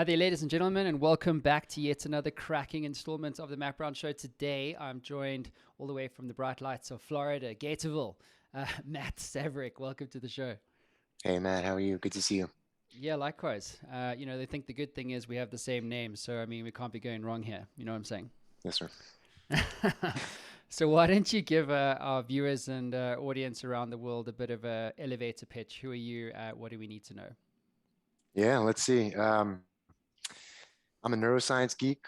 Hi there, ladies and gentlemen, and welcome back to yet another cracking installment of the Matt Brown Show. Today, I'm joined all the way from the bright lights of Florida, Gatorville, Matt Savarick. Welcome to the show. Hey Matt, how are you? Good to see you. Yeah, likewise. They think the good thing is we have the same name, so I mean, we can't be going wrong here. You know what I'm saying? Yes, sir. So why don't you give our viewers and audience around the world a bit of a elevator pitch? Who are you? What do we need to know? Yeah, let's see. I'm a neuroscience geek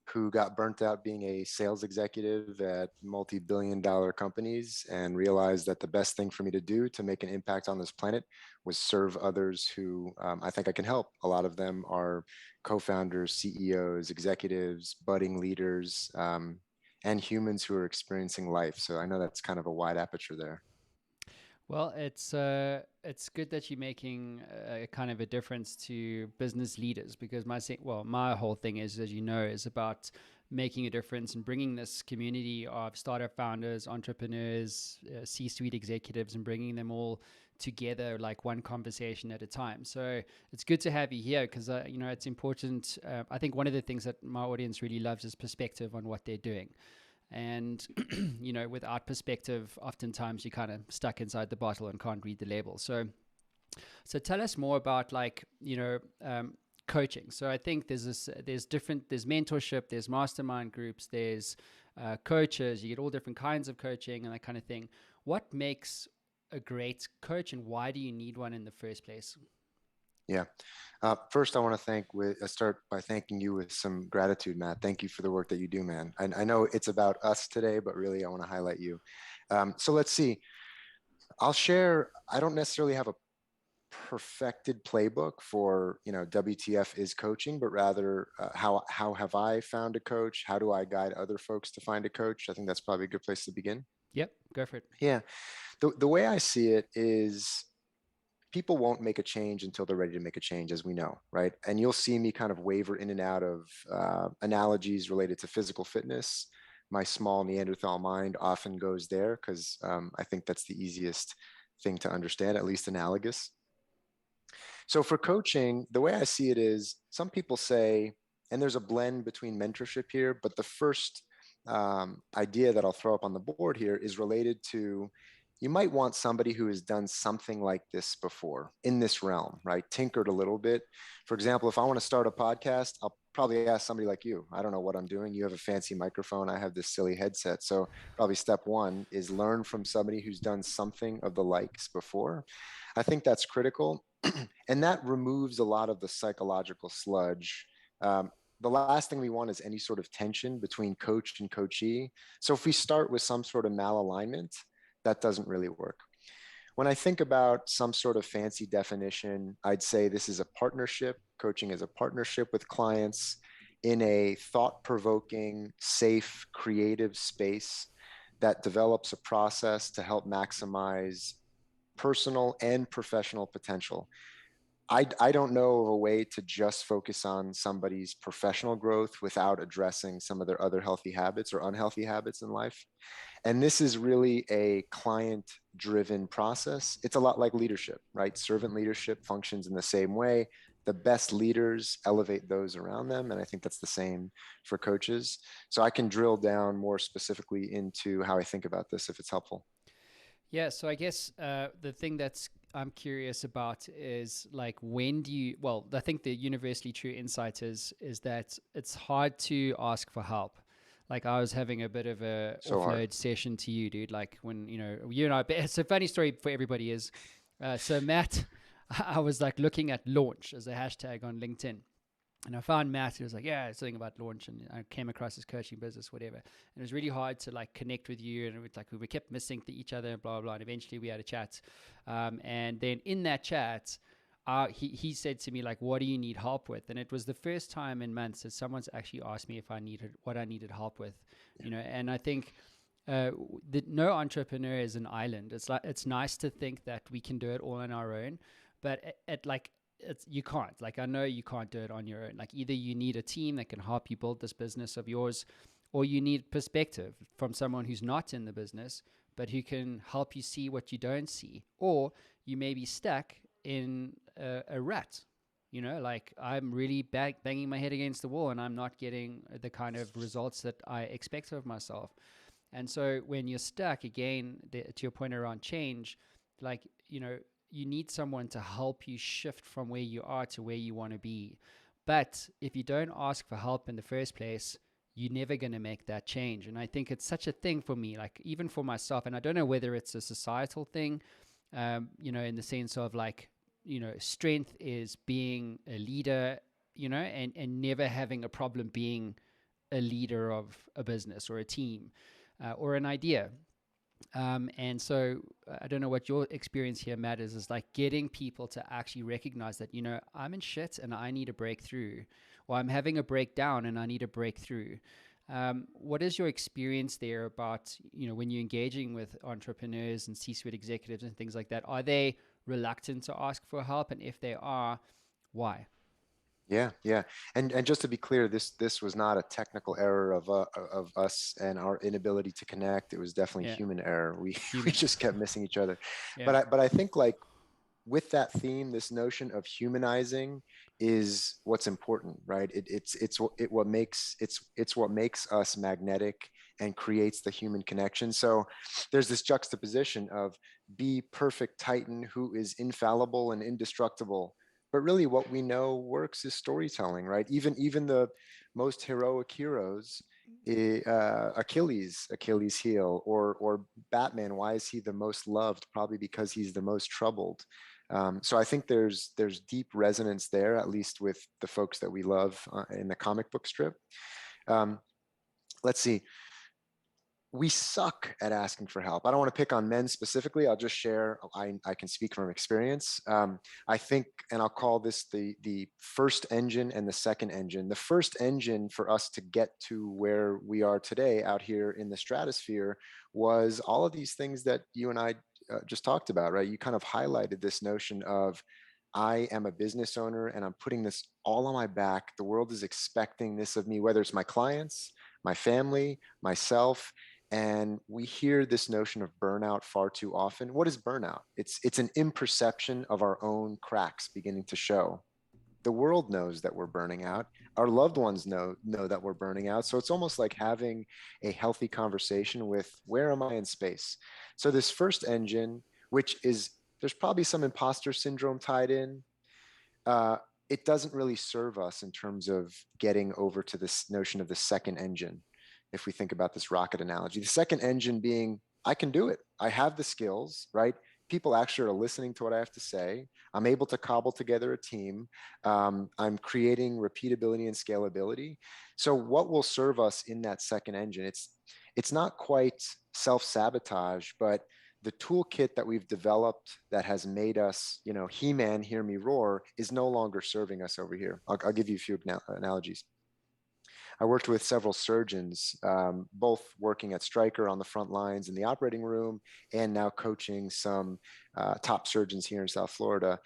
who got burnt out being a sales executive at multi-billion dollar companies and realized that the best thing for me to do to make an impact on this planet was serve others who I think I can help. A lot of them are co-founders, CEOs, executives, budding leaders, and humans who are experiencing life. So I know that's kind of a wide aperture there. Well, it's good that you're making a kind of a difference to business leaders because my whole thing is, as you know, is about making a difference and bringing this community of startup founders, entrepreneurs, C-suite executives, and bringing them all together like one conversation at a time. So it's good to have you here because it's important. I think one of the things that my audience really loves is perspective on what they're doing. And without perspective, oftentimes you're kind of stuck inside the bottle and can't read the label. So tell us more about coaching. So I think there's mentorship, there's mastermind groups, there's coaches. You get all different kinds of coaching and that kind of thing. What makes a great coach, and why do you need one in the first place? Yeah. First, I want to start by thanking you with some gratitude, Matt. Thank you for the work that you do, man. I know it's about us today, but really, I want to highlight you. So let's see. I'll share. I don't necessarily have a perfected playbook for WTF is coaching, but rather how have I found a coach? How do I guide other folks to find a coach? I think that's probably a good place to begin. Yep, go for it. Yeah. The way I see it is people won't make a change until they're ready to make a change, as we know, right? And you'll see me kind of waver in and out of analogies related to physical fitness. My small Neanderthal mind often goes there because I think that's the easiest thing to understand, at least analogous. So for coaching, the way I see it is some people say, and there's a blend between mentorship here, but the first idea that I'll throw up on the board here is related to you might want somebody who has done something like this before in this realm, right? Tinkered a little bit. For example, if I want to start a podcast, I'll probably ask somebody like you. I don't know what I'm doing. You have a fancy microphone. I have this silly headset. So probably step one is learn from somebody who's done something of the likes before. I think that's critical. And that removes a lot of the psychological sludge. The last thing we want is any sort of tension between coach and coachee. So if we start with some sort of malalignment, that doesn't really work. When I think about some sort of fancy definition, I'd say this is a partnership. Coaching is a partnership with clients in a thought-provoking, safe, creative space that develops a process to help maximize personal and professional potential. I don't know of a way to just focus on somebody's professional growth without addressing some of their other healthy habits or unhealthy habits in life. And this is really a client driven process. It's a lot like leadership, right? Servant leadership functions in the same way. The best leaders elevate those around them. And I think that's the same for coaches. So I can drill down more specifically into how I think about this if it's helpful. Yeah, so I guess the thing that's I'm curious about is like I think the universally true insight is that it's hard to ask for help. Like I was having a bit of a So hard. offload session to you, dude. Like when you and I. It's a funny story for everybody is, so Matt, I was like looking at launch as a hashtag on LinkedIn. And I found Matt, he was like, yeah, it's something about launch. And I came across his coaching business, whatever. And it was really hard to like connect with you. And it was like, we kept missing each other, blah, blah, blah. And eventually we had a chat. And then in that chat, he said to me, like, what do you need help with? And it was the first time in months that someone's actually asked me what I needed help with, and I think, no entrepreneur is an island. It's nice to think that we can do it all on our own, but you can't. Like I know you can't do it on your own. Like either you need a team that can help you build this business of yours, or you need perspective from someone who's not in the business but who can help you see what you don't see, or you may be stuck in a rut. You know, like I'm really banging my head against the wall and I'm not getting the kind of results that I expect of myself. And so when you're stuck, again, to your point around change, like, you know, you need someone to help you shift from where you are to where you want to be. But if you don't ask for help in the first place, you're never going to make that change. And I think it's such a thing for me, like even for myself. And I don't know whether it's a societal thing, you know, in the sense of like, you know, strength is being a leader, you know, and never having a problem being a leader of a business or a team or an idea. And so I don't know what your experience here, Matt, is like getting people to actually recognize that, you know, I'm in shit and I need a breakthrough, or I'm having a breakdown and I need a breakthrough. What is your experience there about, you know, when you're engaging with entrepreneurs and C-suite executives and things like that? Are they reluctant to ask for help? And if they are, why? Yeah, yeah, and just to be clear, this was not a technical error of us and our inability to connect. It was definitely Yeah, human error. We we human. just kept missing each other. Yeah, But I think like with that theme, this notion of humanizing is what's important, right? It's what makes us magnetic and creates the human connection. So there's this juxtaposition of be perfect Titan who is infallible and indestructible. But really what we know works is storytelling, right? Even the most heroic heroes, Achilles heel, or Batman, why is he the most loved? Probably because he's the most troubled. So I think there's deep resonance there, at least with the folks that we love in the comic book strip. Um, let's see. We suck at asking for help. I don't want to pick on men specifically. I'll just share. I can speak from experience. I think, and I'll call this the first engine and the second engine. The first engine for us to get to where we are today out here in the stratosphere was all of these things that you and I just talked about, right? You kind of highlighted this notion of I am a business owner and I'm putting this all on my back. The world is expecting this of me, whether it's my clients, my family, myself. And we hear this notion of burnout far too often. What is burnout? It's an imperception of our own cracks beginning to show. The world knows that we're burning out. Our loved ones know that we're burning out. So it's almost like having a healthy conversation with where am I in space? So this first engine, which is there's probably some imposter syndrome tied in. Uh, it doesn't really serve us in terms of getting over to this notion of the second engine. If we think about this rocket analogy, the second engine being, I can do it. I have the skills, right? People actually are listening to what I have to say. I'm able to cobble together a team. I'm creating repeatability and scalability. So what will serve us in that second engine? It's not quite self-sabotage, but the toolkit that we've developed that has made us, you know, He-Man, hear me roar, is no longer serving us over here. I'll give you a few analogies. I worked with several surgeons, both working at Stryker on the front lines in the operating room, and now coaching some top surgeons here in South Florida.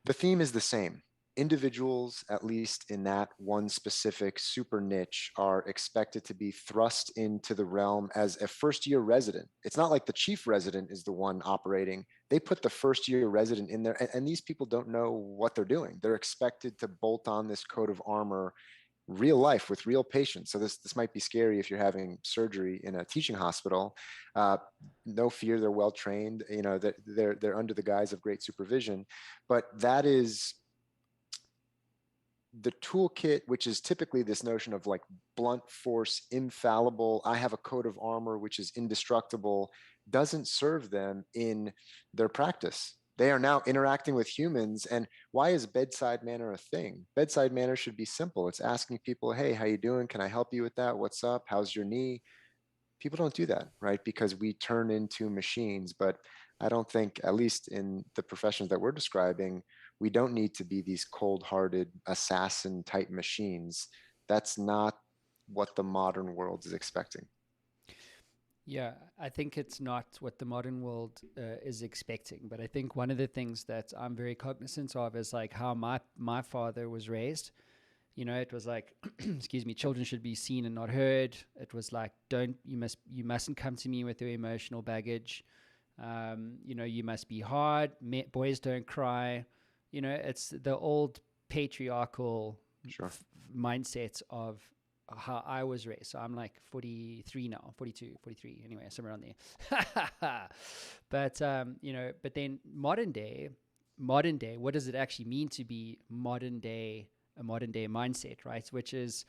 The theme is the same. Individuals, at least in that one specific super niche, are expected to be thrust into the realm as a first year resident. It's not like the chief resident is the one operating. They put the first year resident in there, and these people don't know what they're doing. They're expected to bolt on this coat of armor real life with real patients. So this might be scary if you're having surgery in a teaching hospital. Uh, no fear, they're well trained. You know that they're under the guise of great supervision, but that is the toolkit, which is typically this notion of like blunt force, infallible. I have a coat of armor which is indestructible. Doesn't serve them in their practice. They are now interacting with humans. And why is bedside manner a thing? Bedside manner should be simple. It's asking people, hey, how you doing? Can I help you with that? What's up? How's your knee? People don't do that, right? Because we turn into machines. But I don't think, at least in the professions that we're describing, we don't need to be these cold-hearted assassin type machines. That's not what the modern world is expecting. Yeah, I think it's not what the modern world is expecting. But I think one of the things that I'm very cognizant of is like how my father was raised. You know, it was like, excuse me, children should be seen and not heard. It was like, you mustn't come to me with your emotional baggage. You know, you must be hard. Boys don't cry. it's the old patriarchal Sure. mindset of how I was raised. So I'm like 43 now, 42, 43, anyway, somewhere around there. But but then modern day, what does it actually mean to be a modern day mindset, right? Which is,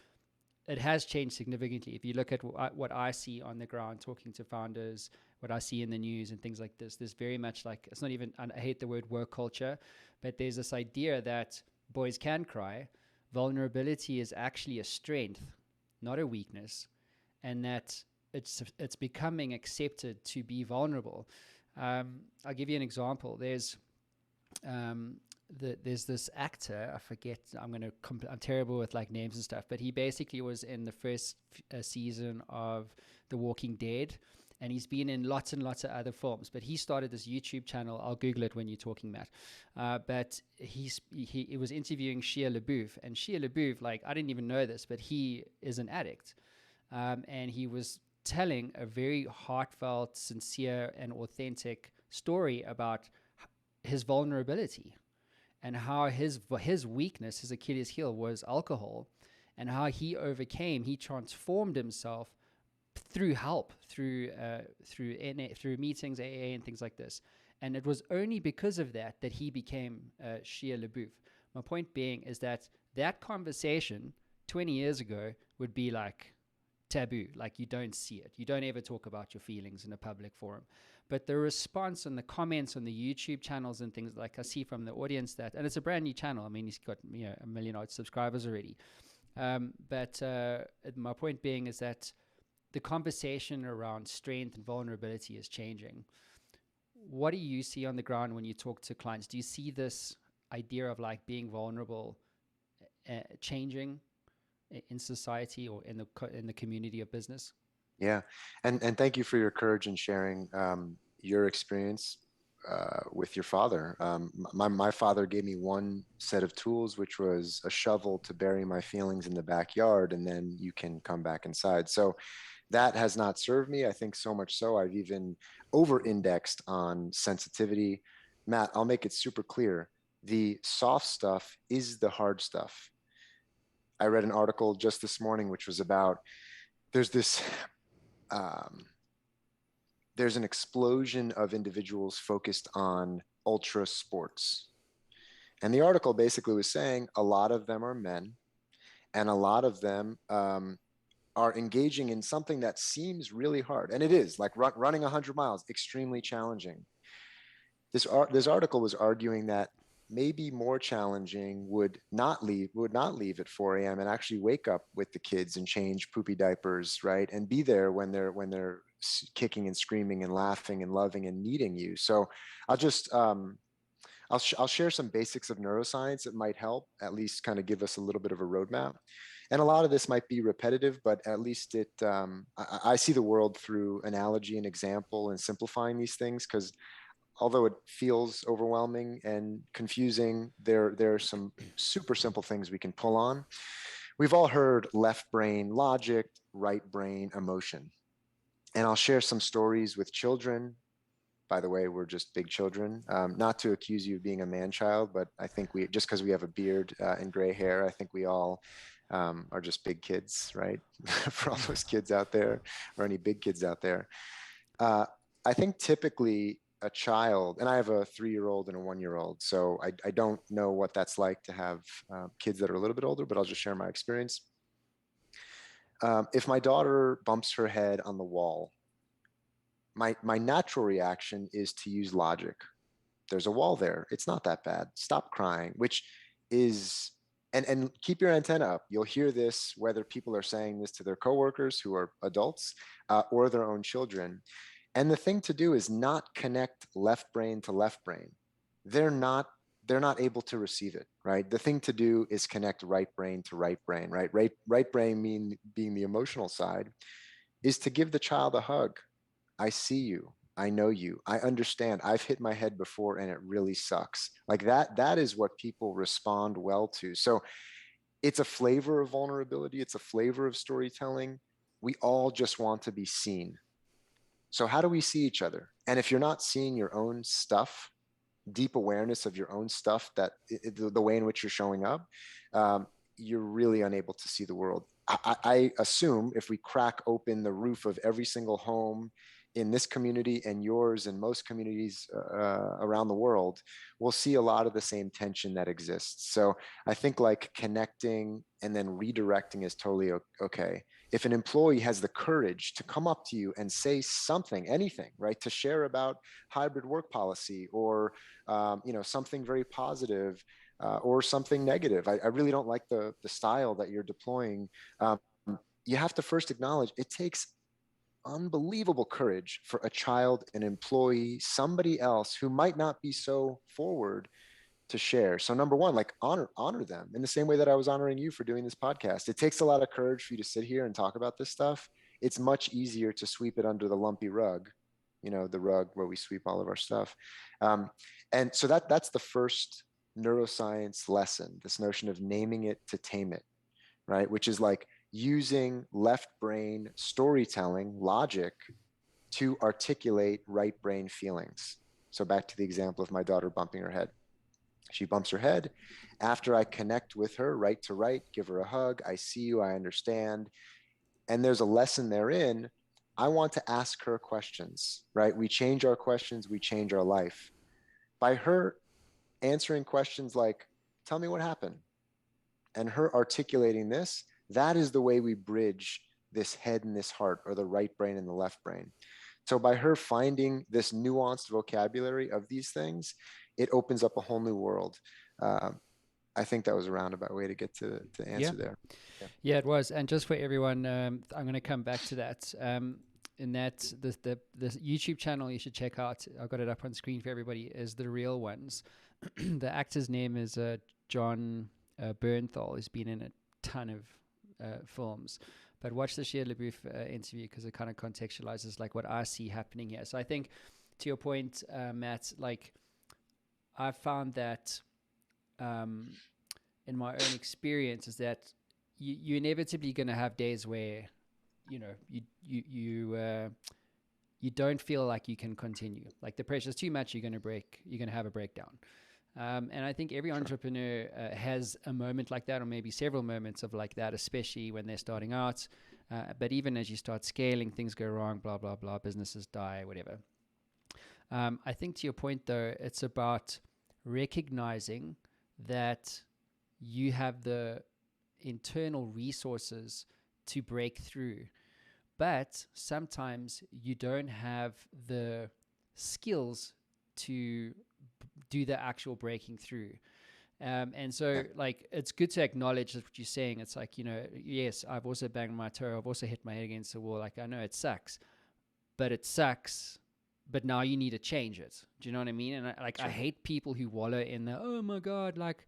it has changed significantly. If you look at what I see on the ground, talking to founders, what I see in the news and things like this, there's very much like, it's not even, I hate the word work culture, but there's this idea that boys can cry. Vulnerability is actually a strength, not a weakness, and that it's becoming accepted to be vulnerable. I'll give you an example. Um, there's this actor, I forget, I'm terrible with like names and stuff, but he basically was in the first season of The Walking Dead, and he's been in lots and lots of other films, but he started this YouTube channel. I'll Google it when you're talking, Matt. But he was interviewing Shia LaBeouf, and Shia LaBeouf, like, I didn't even know this, but he is an addict. And he was telling a very heartfelt, sincere, and authentic story about his vulnerability, and how his weakness, his Achilles heel, was alcohol, and how he transformed himself through help, through meetings, AA, and things like this. And it was only because of that he became Shia LaBeouf. My point being is that conversation 20 years ago would be like taboo, like you don't see it. You don't ever talk about your feelings in a public forum. But the response and the comments on the YouTube channels and things, like I see from the audience and it's a brand new channel. I mean, he's got 1 million odd subscribers already. But my point being is that the conversation around strength and vulnerability is changing. What do you see on the ground when you talk to clients? Do you see this idea of like being vulnerable changing in society or in the community of business? Yeah, and thank you for your courage in sharing your experience with your father. My father gave me one set of tools, which was a shovel to bury my feelings in the backyard, and then you can come back inside. So that has not served me. I think so much so I've even over-indexed on sensitivity. Matt, I'll make it super clear. The soft stuff is the hard stuff. I read an article just this morning, which was about there's this there's an explosion of individuals focused on ultra sports. And the article basically was saying a lot of them are men, and a lot of them are engaging in something that seems really hard. And it is, like running 100 miles, extremely challenging. This article was arguing that maybe more challenging would not leave at 4 a.m. and actually wake up with the kids and change poopy diapers, right? And be there when they're kicking and screaming and laughing and loving and needing you. So I'll just I'll share some basics of neuroscience that might help at least kind of give us a little bit of a roadmap. And a lot of this might be repetitive, but at least I see the world through analogy and example and simplifying these things, because although it feels overwhelming and confusing, there are some super simple things we can pull on. We've all heard left brain logic, right brain emotion. And I'll share some stories with children. By the way, we're just big children. Not to accuse you of being a man child, but I think just because we have a beard and gray hair, I think we all are just big kids, right? For all those kids out there, or any big kids out there. I think typically a child, and I have a 3-year-old and a 1-year-old, so I don't know what that's like to have kids that are a little bit older, but I'll just share my experience. If my daughter bumps her head on the wall, my natural reaction is to use logic. There's a wall there. It's not that bad. Stop crying, which is, and keep your antenna up. You'll hear this whether people are saying this to their coworkers who are adults or their own children. And the thing to do is not connect left brain to left brain. They're not able to receive it, right? The thing to do is connect right brain to right brain, right? Right brain being the emotional side is to give the child a hug. I see you. I know you. I understand. I've hit my head before and it really sucks. Like that is what people respond well to. So it's a flavor of vulnerability. It's a flavor of storytelling. We all just want to be seen. So how do we see each other? And if you're not seeing your own stuff, deep awareness of your own stuff, that the way in which you're showing up, you're really unable to see the world. I assume if we crack open the roof of every single home in this community and yours and most communities around the world, we'll see a lot of the same tension that exists. So I think like connecting and then redirecting is totally okay. If an employee has the courage to come up to you and say something, anything, right, to share about hybrid work policy or something very positive, or something negative. I really don't like the style that you're deploying. Um, you have to first acknowledge it takes unbelievable courage for a child, an employee, somebody else who might not be so forward to share. So number one, like honor them in the same way that I was honoring you for doing this podcast. It takes a lot of courage for you to sit here and talk about this stuff. It's much easier to sweep it under the lumpy rug, the rug where we sweep all of our stuff. And so that's the first neuroscience lesson, this notion of naming it to tame it, right? Which is like using left brain storytelling logic to articulate right brain feelings. So back to the example of my daughter bumping her head. She bumps her head. After I connect with her right to right, give her a hug, I see you, I understand. And there's a lesson therein. I want to ask her questions, right? We change our questions, we change our life. By her answering questions like, tell me what happened, and her articulating this, that is the way we bridge this head and this heart, or the right brain and the left brain. So by her finding this nuanced vocabulary of these things, it opens up a whole new world. I think that was a roundabout way to get to Yeah. answer there. Yeah, it was. And just for everyone, I'm going to come back to that. In that, the YouTube channel you should check out, I've got it up on screen for everybody, is The Real Ones. The actor's name is John Bernthal. He's been in a ton of films. But watch the Shia LaBeouf interview, because it kind of contextualizes like what I see happening here. So I think, to your point, Matt, like I've found that in my own experience is that you're inevitably going to have days where you don't feel like you can continue, like the pressure's too much, you're going to have a breakdown. And I think every entrepreneur has a moment like that, or maybe several moments of like that, especially when they're starting out. But even as you start scaling, things go wrong, blah, blah, blah, businesses die, whatever. I think to your point, though, it's about recognizing that you have the internal resources to break through, but sometimes you don't have the skills to do the actual breaking through. And so like it's good to acknowledge that what you're saying. It's like, yes, I've also banged my toe, I've also hit my head against the wall. Like I know it sucks, but now you need to change it. Do you know what I mean? And I hate people who wallow in the, oh my God, like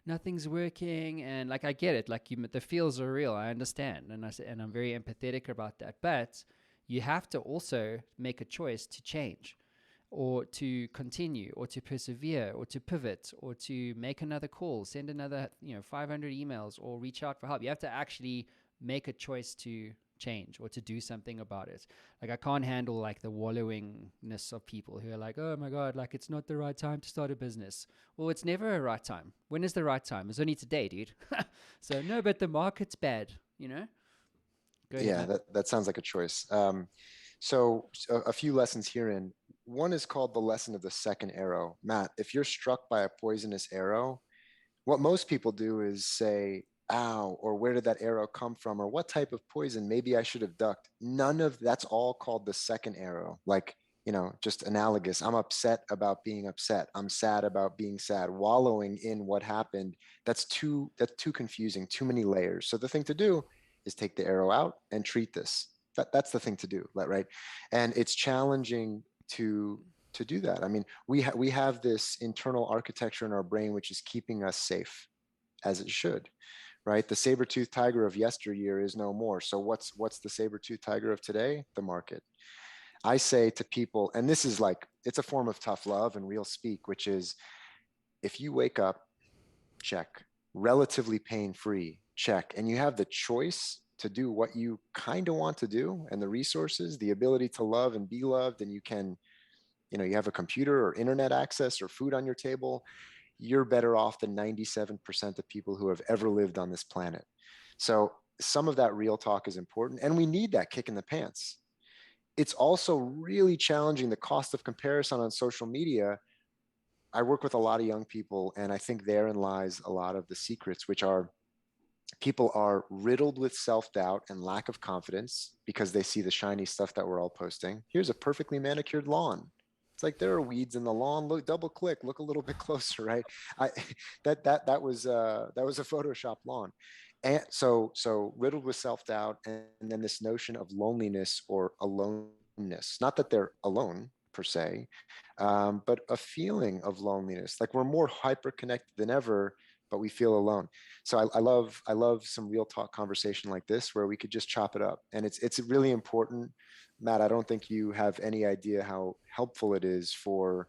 nothing's working. And like, I get it. Like the feels are real. I understand. And I'm very empathetic about that. But you have to also make a choice to change, or to continue, or to persevere, or to pivot, or to make another call, send another 500 emails, or reach out for help. You have to actually make a choice to change or to do something about it. Like I can't handle like the wallowingness of people who are like, oh my God, like it's not the right time to start a business. Well, it's never a right time. When is the right time? It's only today, dude. So no, but the market's bad, Go ahead, That sounds like a choice. So a few lessons herein. One is called the lesson of the second arrow. Matt, if you're struck by a poisonous arrow, what most people do is say, ow, or where did that arrow come from? Or what type of poison? Maybe I should have ducked. None of that's all called the second arrow. Like, just analogous. I'm upset about being upset. I'm sad about being sad, wallowing in what happened. That's too confusing, too many layers. So the thing to do is take the arrow out and treat this. That's the thing to do, right? And it's challenging to do that. I mean, we have this internal architecture in our brain which is keeping us safe, as it should, right? The saber-toothed tiger of yesteryear is no more. So what's the saber-toothed tiger of today? The market. I say to people, and this is like, it's a form of tough love and real speak, which is, if you wake up, check, relatively pain-free, check, and you have the choice to do what you kind of want to do, and the resources, the ability to love and be loved, and you can you have a computer or internet access or food on your table, you're better off than 97% of people who have ever lived on this planet. So some of that real talk is important, and we need that kick in the pants. It's also really challenging the cost of comparison on social media. I work with a lot of young people, and I think therein lies a lot of the secrets, which are people are riddled with self-doubt and lack of confidence because they see the shiny stuff that we're all posting. Here's a perfectly manicured lawn. It's like there are weeds in the lawn. Look, double click, look a little bit closer, right? I that was a Photoshop lawn. And so riddled with self-doubt, and then this notion of loneliness or aloneness. Not that they're alone per se, but a feeling of loneliness. Like we're more hyper connected than ever, but we feel alone. So I love some real talk conversation like this where we could just chop it up. And it's really important. Matt, I don't think you have any idea how helpful it is for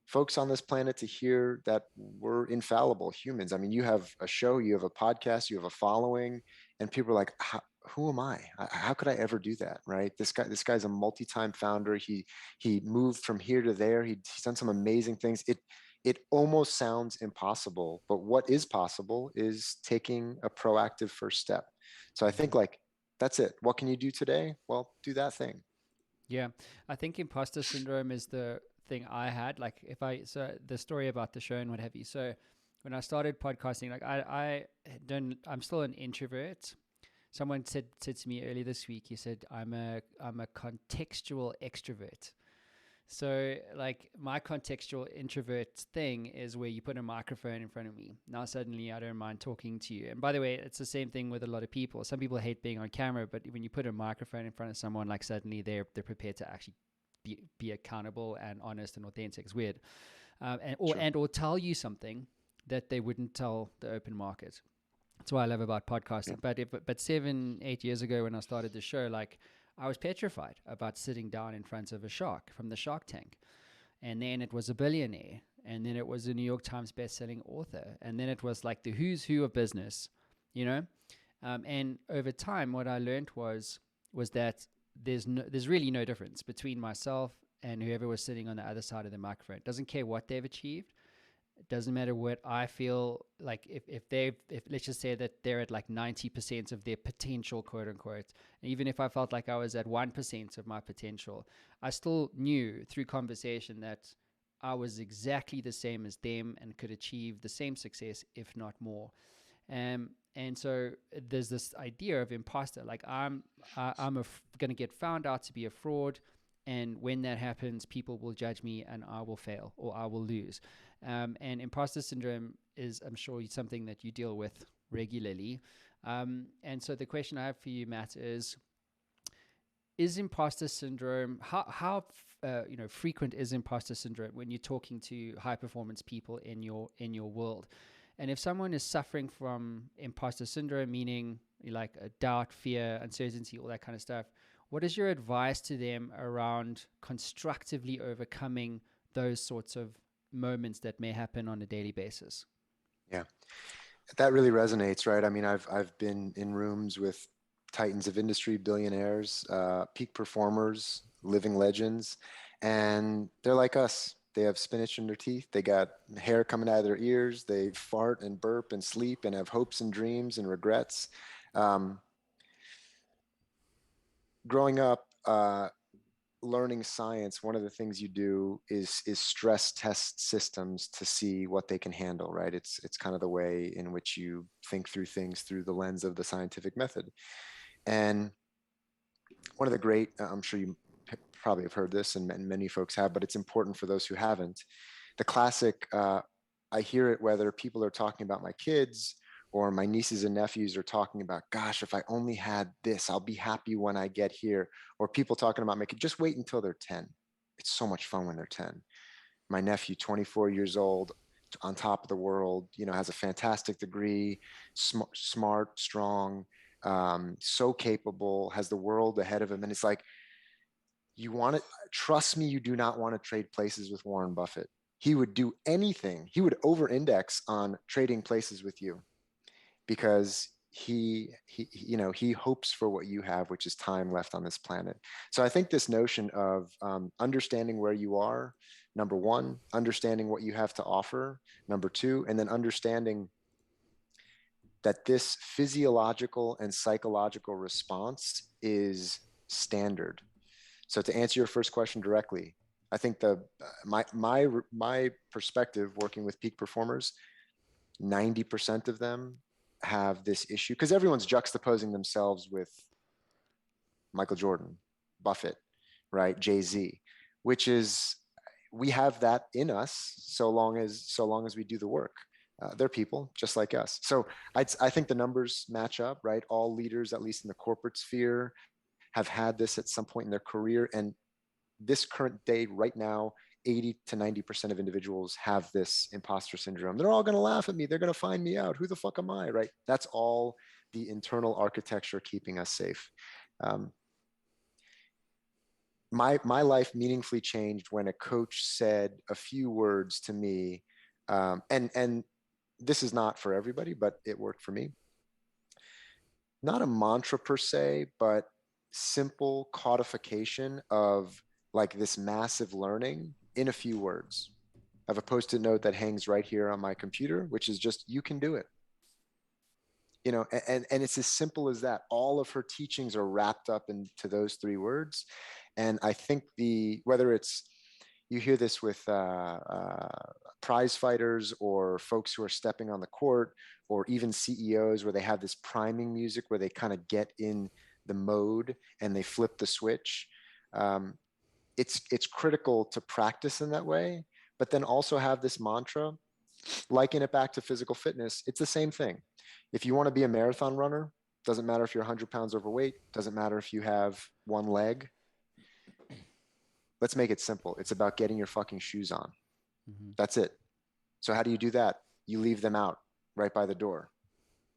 folks on this planet to hear that we're infallible humans. I mean, you have a show, you have a podcast, you have a following, and people are like, who am I? How could I ever do that? Right? This guy's a multi-time founder. He moved from here to there. He's done some amazing things. It almost sounds impossible, but what is possible is taking a proactive first step. So I think like that's it. What can you do today? Well, do that thing. Yeah, I think imposter syndrome is the thing I had. Like, if I, so the story about the show and what have you. So, when I started podcasting, like, I don't, I'm still an introvert. Someone said to me earlier this week, he said, I'm a contextual extrovert. So, like, my contextual introvert thing is where you put a microphone in front of me. Now, suddenly, I don't mind talking to you. And by the way, it's the same thing with a lot of people. Some people hate being on camera, but when you put a microphone in front of someone, like, suddenly they're prepared to actually be accountable and honest and authentic. It's weird, Sure. or tell you something that they wouldn't tell the open market. That's what I love about Yeah. podcasting. But 7, 8 years ago when I started the show, like, I was petrified about sitting down in front of a shark from the Shark Tank, and then it was a billionaire, and then it was a New York Times best-selling author, and then it was like the who's who of business, you know. And over time, what I learned was that there's really no difference between myself and whoever was sitting on the other side of the microphone. It doesn't care what they've achieved. It doesn't matter what I feel like. If let's just say that they're at like 90% of their potential, quote unquote, and even if I felt like I was at 1% of my potential, I still knew through conversation that I was exactly the same as them and could achieve the same success, if not more. And so there's this idea of imposter. Like, I'm going to get found out to be a fraud, and when that happens, people will judge me, and I will fail or I will lose. And imposter syndrome is, I'm sure, something that you deal with regularly. And so the question I have for you, Matt, is imposter syndrome, frequent is imposter syndrome when you're talking to high performance people in your world? And if someone is suffering from imposter syndrome, meaning like a doubt, fear, uncertainty, all that kind of stuff, what is your advice to them around constructively overcoming those sorts of moments that may happen on a daily basis? Yeah. That really resonates, right? I mean, I've been in rooms with titans of industry, billionaires, peak performers, living legends, and they're like us. They have spinach in their teeth. They got hair coming out of their ears. They fart and burp and sleep and have hopes and dreams and regrets. Um, Growing up, learning science, one of the things you do is stress test systems to see what they can handle, right? It's kind of the way in which you think through things through the lens of the scientific method. And one of the great, I'm sure you probably have heard this, and many folks have, but it's important for those who haven't. The classic, I hear it whether people are talking about my kids or my nieces and nephews are talking about, gosh, if I only had this, I'll be happy when I get here. Or people talking about making, just wait until they're 10. It's so much fun when they're 10. My nephew, 24 years old, on top of the world, has a fantastic degree, smart, strong, so capable, has the world ahead of him. And it's like, you want to trust me, you do not want to trade places with Warren Buffett. He would do anything. He would over index on trading places with you because he hopes for what you have, which is time left on this planet. So I think this notion of understanding where you are, number one, understanding what you have to offer, number two, and then understanding that this physiological and psychological response is standard. So to answer your first question directly, I think my perspective working with peak performers, 90% of them have this issue because everyone's juxtaposing themselves with Michael Jordan, Buffett, right? Jay-Z, which is, we have that in us so long as we do the work. They're people just like us. So I think the numbers match up, right? All leaders, at least in the corporate sphere, have had this at some point in their career. And this current day, right now, 80 to 90% of individuals have this imposter syndrome. They're all going to laugh at me. They're going to find me out. Who the fuck am I, right? That's all the internal architecture keeping us safe. My life meaningfully changed when a coach said a few words to me, and this is not for everybody, but it worked for me. Not a mantra per se, but simple codification of like this massive learning in a few words. I have a post-it note that hangs right here on my computer, which is just, you can do it. And it's as simple as that. All of her teachings are wrapped up into those three words. And I think whether it's, you hear this with prize fighters or folks who are stepping on the court, or even CEOs where they have this priming music where they kind of get in the mode and they flip the switch. It's critical to practice in that way, but then also have this mantra, liken it back to physical fitness. It's the same thing. If you want to be a marathon runner, doesn't matter if you're 100 pounds overweight, doesn't matter if you have one leg. Let's make it simple. It's about getting your fucking shoes on. Mm-hmm. That's it. So how do you do that? You leave them out right by the door,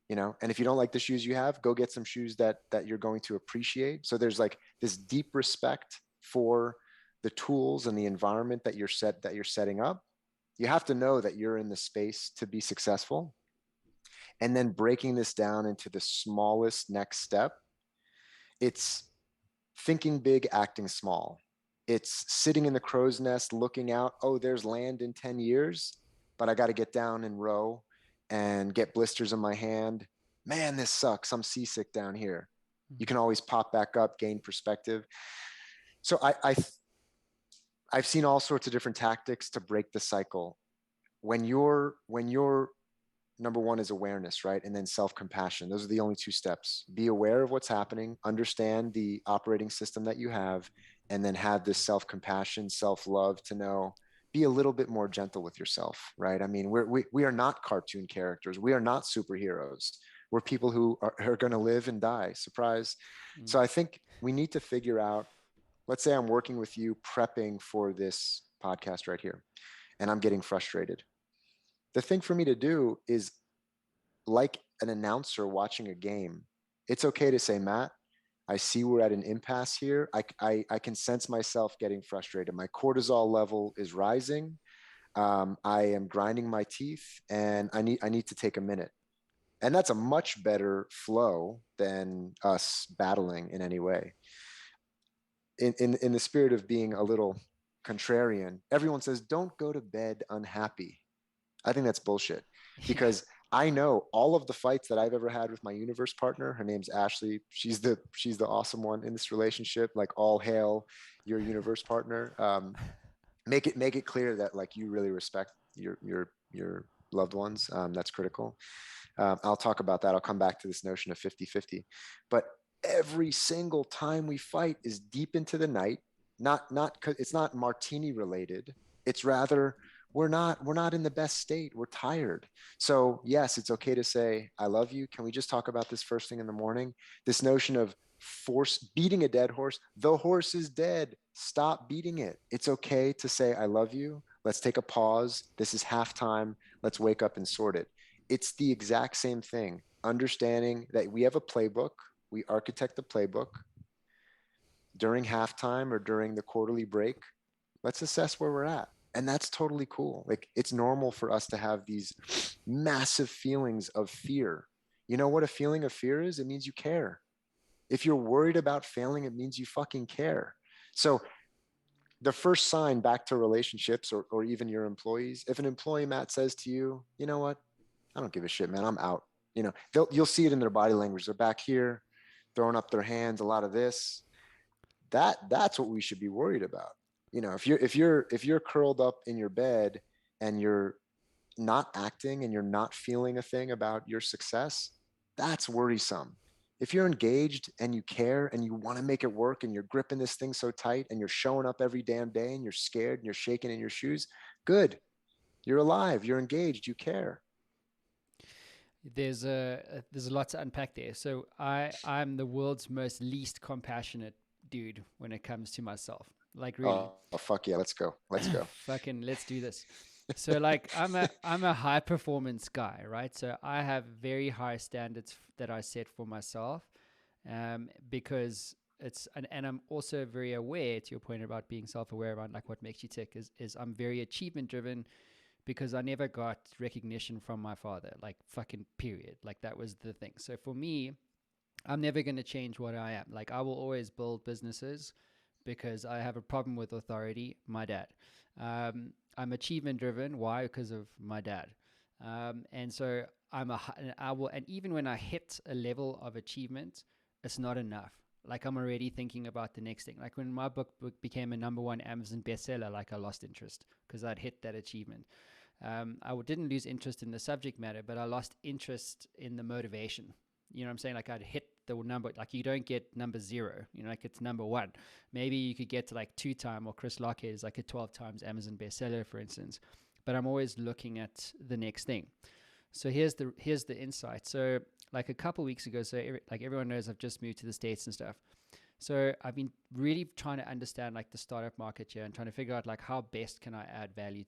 and if you don't like the shoes you have, go get some shoes that you're going to appreciate. So there's like this deep respect for the tools and the environment that you're setting up. You have to know that you're in the space to be successful. And then breaking this down into the smallest next step. It's thinking big, acting small. It's sitting in the crow's nest, looking out, oh, there's land in 10 years, but I got to get down and row and get blisters in my hand. Man, this sucks. I'm seasick down here. You can always pop back up, gain perspective. So I've seen all sorts of different tactics to break the cycle. When you're number one is awareness, right? And then self-compassion. Those are the only two steps. Be aware of what's happening, understand the operating system that you have, and then have this self-compassion, self-love to know, be a little bit more gentle with yourself, right? I mean, we are not cartoon characters. We are not superheroes. We're people who are going to live and die. Surprise. Mm. So I think we need to figure out, let's say I'm working with you prepping for this podcast right here, and I'm getting frustrated. The thing for me to do is, like an announcer watching a game, it's okay to say, Matt, I see we're at an impasse here. I can sense myself getting frustrated. My cortisol level is rising. I am grinding my teeth, and I need to take a minute. And that's a much better flow than us battling in any way. In the spirit of being a little contrarian, everyone says, don't go to bed unhappy. I think that's bullshit, because I know all of the fights that I've ever had with my universe partner. Her name's Ashley. She's the awesome one in this relationship. Like, all hail your universe partner. Make it clear that like you really respect your loved ones. That's critical. I'll talk about that. I'll come back to this notion of 50-50. But every single time we fight is deep into the night. It's not martini related. It's rather, we're not in the best state. We're tired. So yes, it's okay to say, I love you. Can we just talk about this first thing in the morning? This notion of beating a dead horse. The horse is dead. Stop beating it. It's okay to say, I love you. Let's take a pause. This is halftime. Let's wake up and sort it. It's the exact same thing. Understanding that we have a playbook. We architect the playbook. During halftime or during the quarterly break, let's assess where we're at. And that's totally cool. Like, it's normal for us to have these massive feelings of fear. You know what a feeling of fear is? It means you care. If you're worried about failing, it means you fucking care. So the first sign back to relationships, or even your employees, if an employee, Matt, says to you, you know what, I don't give a shit, man, I'm out. You'll see it in their body language. They're back here throwing up their hands, a lot of this. That's what we should be worried about. If you're curled up in your bed and you're not acting and you're not feeling a thing about your success, that's worrisome. If you're engaged and you care and you want to make it work and you're gripping this thing so tight and you're showing up every damn day and you're scared and you're shaking in your shoes, good. You're alive, you're engaged, you care. There's a lot to unpack there. So I'm the world's most least compassionate dude when it comes to myself. Like really, Oh, fuck yeah, let's go. Let's go. fucking let's do this. So like I'm a high performance guy, right? So I have very high standards that I set for myself, because and I'm also very aware, to your point about being self-aware about like what makes you tick, is I'm very achievement driven, because I never got recognition from my father, like fucking period. Like that was the thing. So for me, I'm never going to change what I am. Like I will always build businesses because I have a problem with authority, my dad. I'm achievement driven. Why? Because of my dad. And so I will, and even when I hit a level of achievement, it's not enough. Like I'm already thinking about the next thing. Like when my book became a #1 Amazon bestseller, like I lost interest because I'd hit that achievement. Didn't lose interest in the subject matter, but I lost interest in the motivation. You know what I'm saying? Like I'd hit the number, like you don't get number 0, like it's #1. Maybe you could get to like 2 time, or Chris Lockhead is like a 12 times Amazon bestseller, for instance. But I'm always looking at the next thing. So here's the insight. So like a couple weeks ago, so like everyone knows I've just moved to the States and stuff. So I've been really trying to understand like the startup market here and trying to figure out like how best can I add value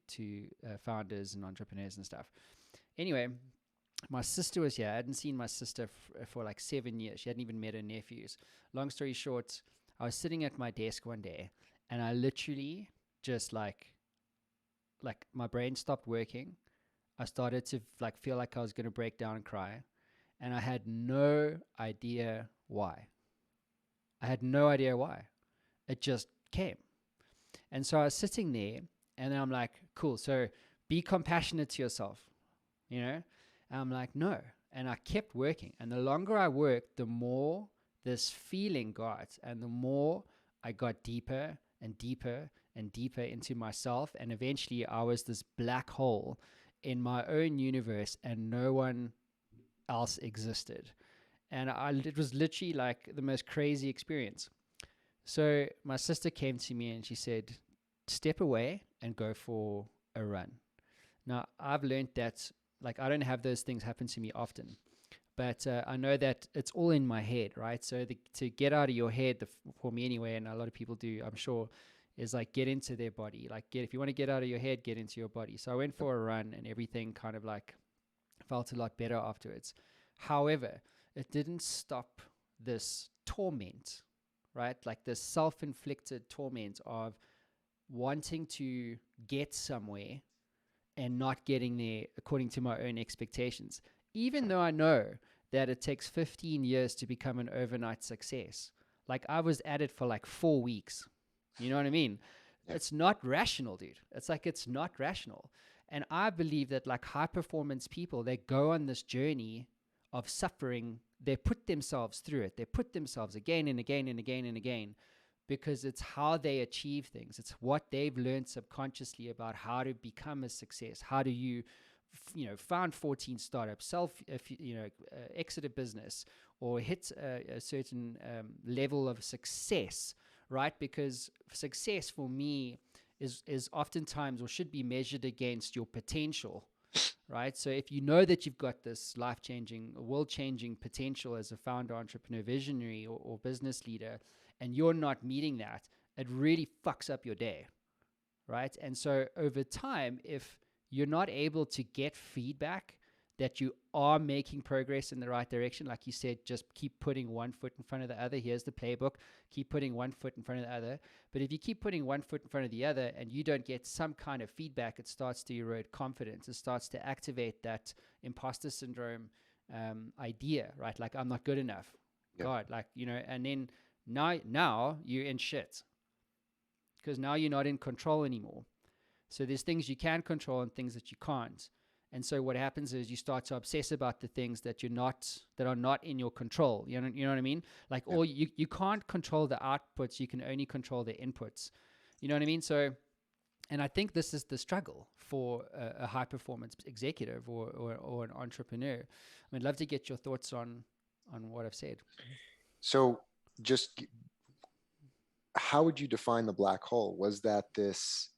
to founders and entrepreneurs and stuff. Anyway, my sister was here. I hadn't seen my sister for like 7 years. She hadn't even met her nephews. Long story short, I was sitting at my desk one day and I literally just like my brain stopped working. I started to like feel like I was going to break down and cry, and I had no idea why. I had no idea why. It just came. And so I was sitting there and then I'm like, cool, so be compassionate to yourself, And I'm like, no. And I kept working. And the longer I worked, the more this feeling got, and the more I got deeper and deeper and deeper into myself. And eventually I was this black hole in my own universe and no one else existed. And it was literally like the most crazy experience. So my sister came to me and she said, step away and go for a run. Now, I've learned that like I don't have those things happen to me often, but I know that it's all in my head, right? So to get out of your head, for me anyway, and a lot of people do, I'm sure, is like get into their body. Like if you want to get out of your head, get into your body. So I went for a run and everything kind of like felt a lot better afterwards. However, it didn't stop this torment, right? Like this self-inflicted torment of wanting to get somewhere and not getting there according to my own expectations, even though I know that it takes 15 years to become an overnight success. Like I was at it for like 4 weeks. You know what I mean? Yeah. It's not rational, dude. It's not rational. And I believe that like high performance people, they go on this journey of suffering. They put themselves through it. They put themselves again and again and again and again, because it's how they achieve things. It's what they've learned subconsciously about how to become a success. How do you, found 14 startups, exit a business, or hit a certain level of success, right? Because success for me is oftentimes, or should be measured against your potential, right? So if you know that you've got this life-changing, world-changing potential as a founder, entrepreneur, visionary, or business leader, and you're not meeting that, it really fucks up your day, right? And so over time, if you're not able to get feedback that you are making progress in the right direction, like you said, just keep putting one foot in front of the other. Here's the playbook. Keep putting one foot in front of the other. But if you keep putting one foot in front of the other and you don't get some kind of feedback, it starts to erode confidence. It starts to activate that imposter syndrome idea, right? Like, I'm not good enough. Yeah. God, like, and then now you're in shit because now you're not in control anymore. So there's things you can control and things that you can't. And so what happens is you start to obsess about the things that are not in your control. You know what I mean? Like, Yeah. or you can't control the outputs, you can only control the inputs. You know what I mean? So, and I think this is the struggle for a high performance executive or an entrepreneur. I'd love to get your thoughts on what I've said. So just how would you define the black hole? Was that this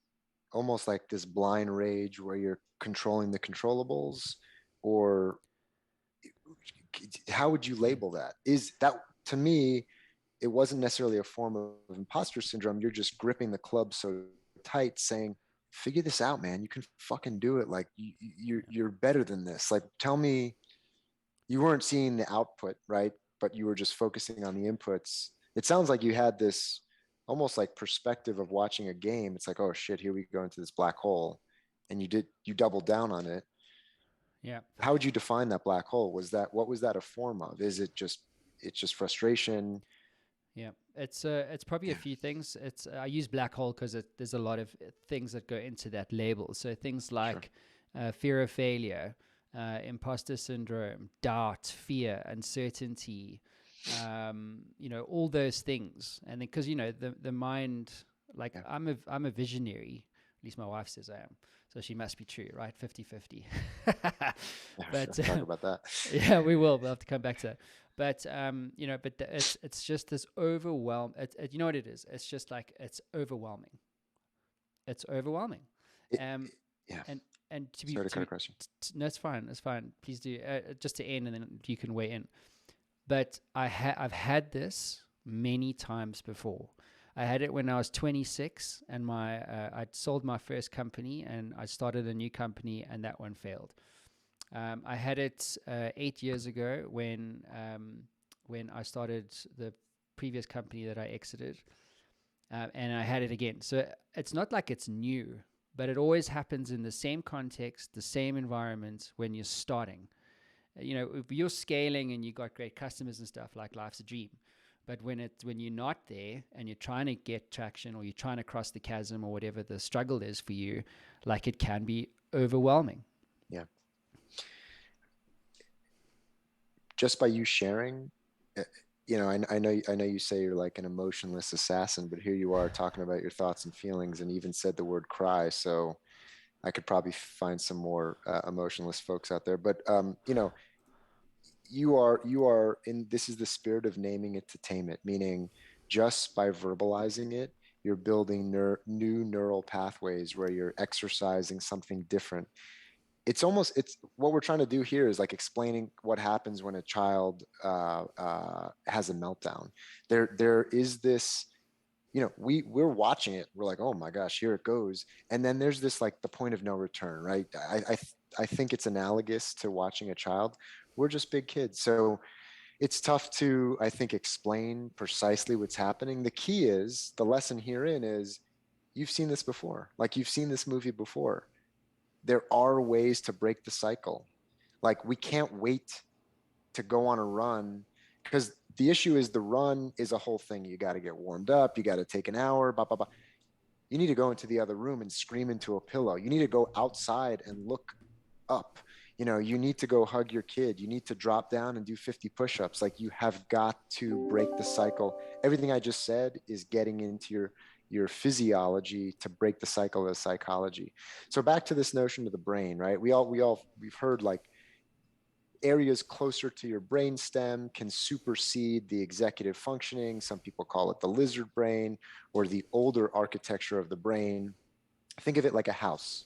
almost like this blind rage where you're controlling the controllables, or how would you label that? Is that, to me, it wasn't necessarily a form of imposter syndrome. You're just gripping the club so tight, saying, "Figure this out, man. You can fucking do it. Like you're better than this. Like, tell me." You weren't seeing the output, right? But you were just focusing on the inputs. It sounds like you had this almost like perspective of watching a game. It's like, oh shit, here we go into this black hole, and you doubled down on it. Yeah. How would you define that black hole? What was that a form of? Is it just, it's just frustration? Yeah, it's probably a Yeah, few things. It's I use black hole because there's a lot of things that go into that label. So things sure. like fear of failure, imposter syndrome, doubt, fear, uncertainty, all those things. And then because the mind, like, Yeah. I'm a visionary. At least my wife says I am. So she must be true, right? 50-50. Yeah, sure. But Talk about that. yeah, we will. We'll have to come back to that. But it's just this overwhelm. You know what it is? It's just like it's overwhelming. It's overwhelming. It, Um, yeah. and to be Sorry to cut across you. no, it's fine. It's fine. Please do. Just to end, and then you can weigh in. But I've had this many times before. I had it when I was 26, and I'd sold my first company, and I started a new company, and that one failed. I had it 8 years ago when I started the previous company that I exited, and I had it again. So it's not like it's new, but it always happens in the same context, the same environment when you're starting. If you're scaling and you got great customers and stuff, like, life's a dream. But when you're not there and you're trying to get traction, or you're trying to cross the chasm, or whatever the struggle is for you, like, it can be overwhelming. Yeah. Just by you sharing, I know you say you're like an emotionless assassin, but here you are talking about your thoughts and feelings, and even said the word cry. So I could probably find some more emotionless folks out there. But you are in, this is the spirit of naming it to tame it, meaning just by verbalizing it, you're building new neural pathways where you're exercising something different. It's what we're trying to do here is like explaining what happens when a child has a meltdown. There is this, we're watching it, we're like, oh my gosh, here it goes, and then there's this, like, the point of no return, right? I think it's analogous to watching a child. We're just big kids, so it's tough to, I think, explain precisely what's happening. The key is, the lesson herein is, you've seen this before, like, you've seen this movie before. There are ways to break the cycle. Like, we can't wait to go on a run, because the issue is, the run is a whole thing. You got to get warmed up, you got to take an hour, blah blah blah. You need to go into the other room and scream into a pillow. You need to go outside and look up. You need to go hug your kid. You need to drop down and do 50 push-ups. Like, you have got to break the cycle. Everything I just said is getting into your physiology to break the cycle of psychology. So back to this notion of the brain, right? We've heard, like, areas closer to your brain stem can supersede the executive functioning. Some people call it the lizard brain, or the older architecture of the brain. Think of it like a house,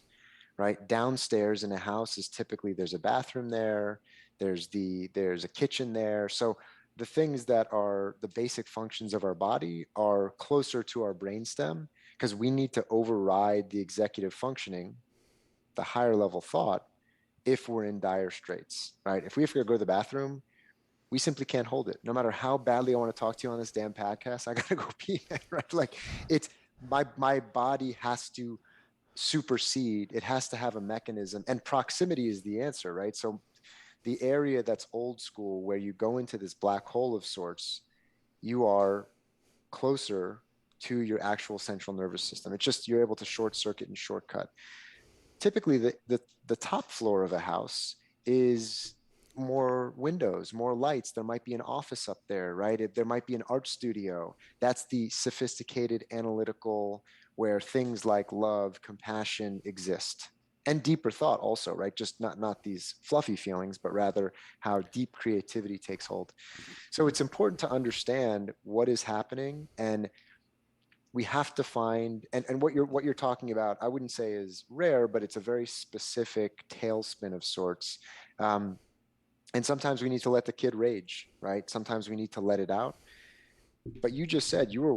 right? Downstairs in a house is typically, there's a bathroom there, there's a kitchen there. So the things that are the basic functions of our body are closer to our brainstem, because we need to override the executive functioning, the higher level thought, if we're in dire straits, right? If we have to go to the bathroom, we simply can't hold it. No matter how badly I want to talk to you on this damn podcast, I gotta go pee, right? Like, it's my body has to supersede. It has to have a mechanism, and proximity is the answer, right? So the area that's old school, where you go into this black hole of sorts, you are closer to your actual central nervous system. It's just you're able to short circuit and shortcut. Typically, the top floor of a house is more windows, more lights. There might be an office up there, right? There might be an art studio. That's the sophisticated analytical, where things like love, compassion exist. And deeper thought also, right? Just not these fluffy feelings, but rather how deep creativity takes hold. So it's important to understand what is happening, and we have to find, and what you're talking about, I wouldn't say is rare, but it's a very specific tailspin of sorts. Um, and sometimes we need to let the kid rage, right? Sometimes we need to let it out. But you just said you're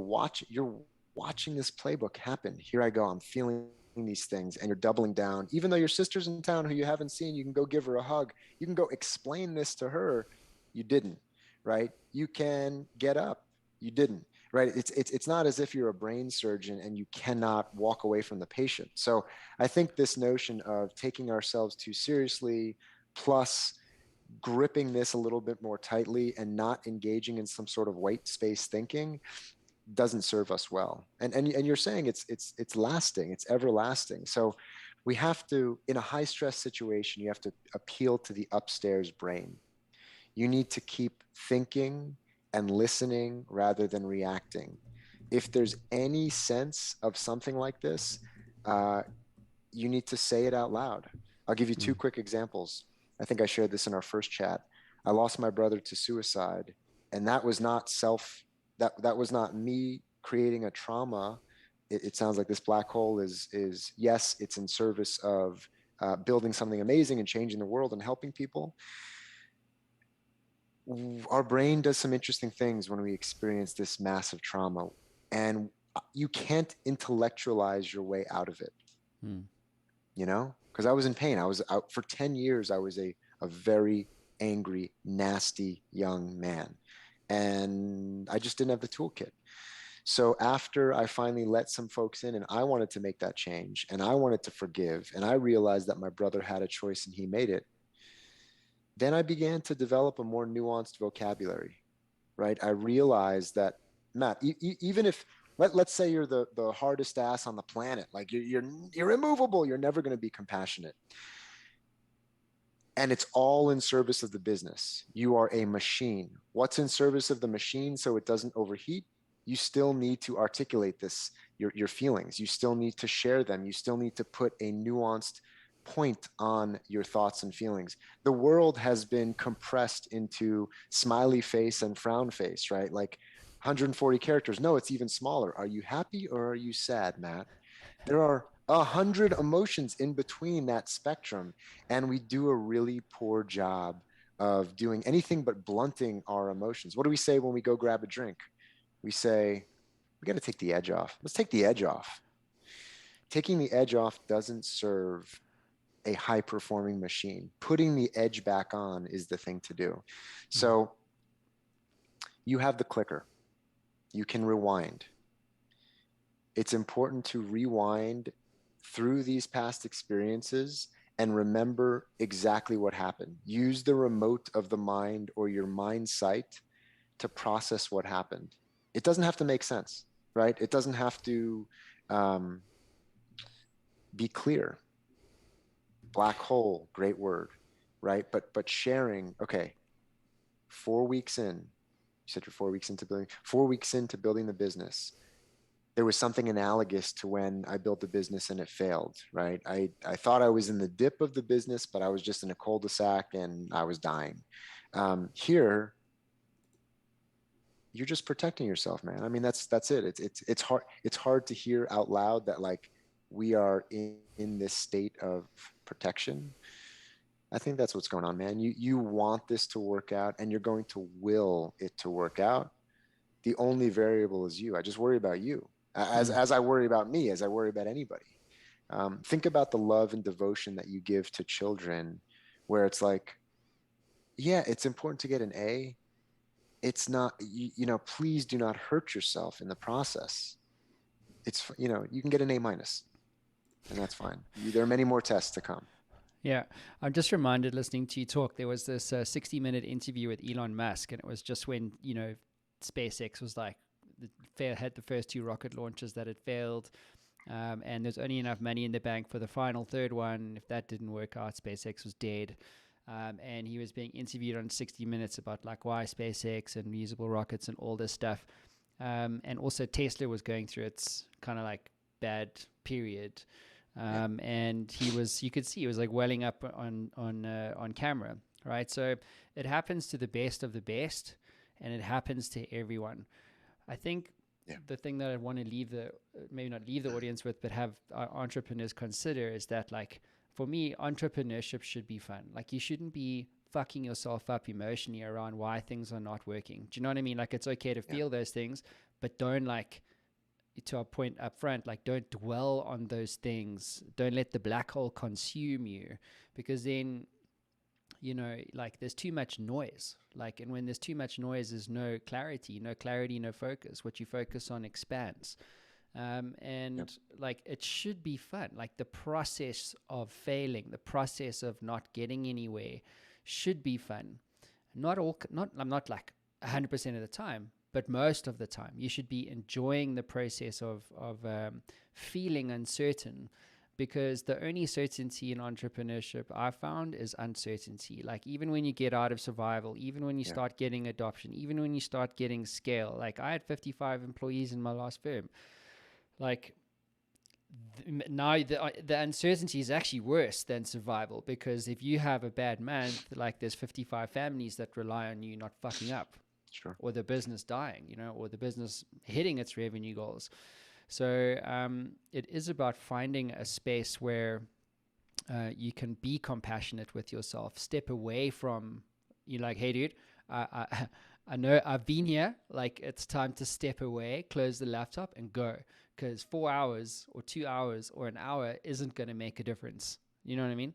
watching this playbook happen. Here I go. I'm feeling these things, and you're doubling down. Even though your sister's in town who you haven't seen, you can go give her a hug. You can go explain this to her. You didn't, right? You can get up. You didn't, right? It's not as if you're a brain surgeon and you cannot walk away from the patient. So I think this notion of taking ourselves too seriously, plus gripping this a little bit more tightly and not engaging in some sort of white space thinking, doesn't serve us well. And you're saying it's lasting, it's everlasting. So we have to, in a high stress situation, you have to appeal to the upstairs brain. You need to keep thinking and listening rather than reacting. If there's any sense of something like this, uh, you need to say it out loud. I'll give you two quick examples. I think I shared this in our first chat. I lost my brother to suicide, and that was not that was not me creating a trauma. It sounds like this black hole is yes, it's in service of building something amazing and changing the world and helping people. Our brain does some interesting things when we experience this massive trauma, and you can't intellectualize your way out of it. Mm. You know, because I was in pain. I was out for 10 years. I was a very angry, nasty young man, and I just didn't have the toolkit. So after I finally let some folks in and I wanted to make that change and I wanted to forgive, and I realized that my brother had a choice and he made it, then I began to develop a more nuanced vocabulary, right? I realized that, Matt, even if let's say you're the hardest ass on the planet, like you're immovable, you're never going to be compassionate, and it's all in service of the business. You are a machine. What's in service of the machine so it doesn't overheat? You still need to articulate this, your feelings. You still need to share them. You still need to put a nuanced point on your thoughts and feelings. The world has been compressed into smiley face and frown face, right? Like 140 characters. No, it's even smaller. Are you happy or are you sad, Matt? There are 100 emotions in between that spectrum, and we do a really poor job of doing anything but blunting our emotions. What do we say when we go grab a drink? We say, we got to take the edge off. Let's take the edge off. Taking the edge off doesn't serve a high performing machine. Putting the edge back on is the thing to do. So you have the clicker. You can rewind. It's important to rewind through these past experiences and remember exactly what happened. Use the remote of the mind or your mind sight to process what happened. It doesn't have to make sense, right? It doesn't have to be clear. Black hole, great word, right? But sharing, okay, 4 weeks in, you said you're 4 weeks into building, 4 weeks into building the business, there was something analogous to when I built the business and it failed, right? I thought I was in the dip of the business, but I was just in a cul-de-sac and I was dying. Here, you're just protecting yourself, man. I mean, that's it. It's hard to hear out loud that like we are in this state of protection. I think that's what's going on, man. You want this to work out and you're going to will it to work out. The only variable is you. I just worry about you as I worry about me, as I worry about anybody. Think about the love and devotion that you give to children, where it's like, yeah, it's important to get an A. It's not, please do not hurt yourself in the process. It's, you can get an A minus, and that's fine. There are many more tests to come. Yeah, I'm just reminded listening to you talk. There was this 60-minute interview with Elon Musk, and it was just when SpaceX was like had the first two rocket launches that had failed, and there's only enough money in the bank for the final third one. If that didn't work out, SpaceX was dead. And he was being interviewed on 60 Minutes about like why SpaceX and reusable rockets and all this stuff. And also Tesla was going through its kind of like bad period. Yeah. And you could see he was like welling up on camera, right? So it happens to the best of the best, and it happens to everyone. I think Yeah. the thing that I want to maybe not leave the audience with, but have entrepreneurs consider is that, like, for me, entrepreneurship should be fun. Like, you shouldn't be fucking yourself up emotionally around why things are not working. Do you know what I mean? Like, it's okay to Yeah. feel those things, but don't, like, to our point up front, like, don't dwell on those things. Don't let the black hole consume you, because then, like, there's too much noise. Like, and when there's too much noise, there's no clarity, no focus. What you focus on expands. Yeah. And like, it should be fun. Like, the process of failing, the process of not getting anywhere should be fun. I'm not like 100% of the time, but most of the time, you should be enjoying the process of feeling uncertain, because the only certainty in entrepreneurship I found is uncertainty. Like, even when you get out of survival, even when you Yeah. start getting adoption, even when you start getting scale. Like, I had 55 employees in my last firm. Like, now the uncertainty is actually worse than survival, because if you have a bad month, like, there's 55 families that rely on you not fucking up, Sure. or the business dying, or the business hitting its revenue goals. So it is about finding a space where you can be compassionate with yourself, step away from, you're like, hey, dude, I know I've been here. Like, it's time to step away, close the laptop, and go. Because 4 hours or 2 hours or an hour isn't going to make a difference. You know what I mean?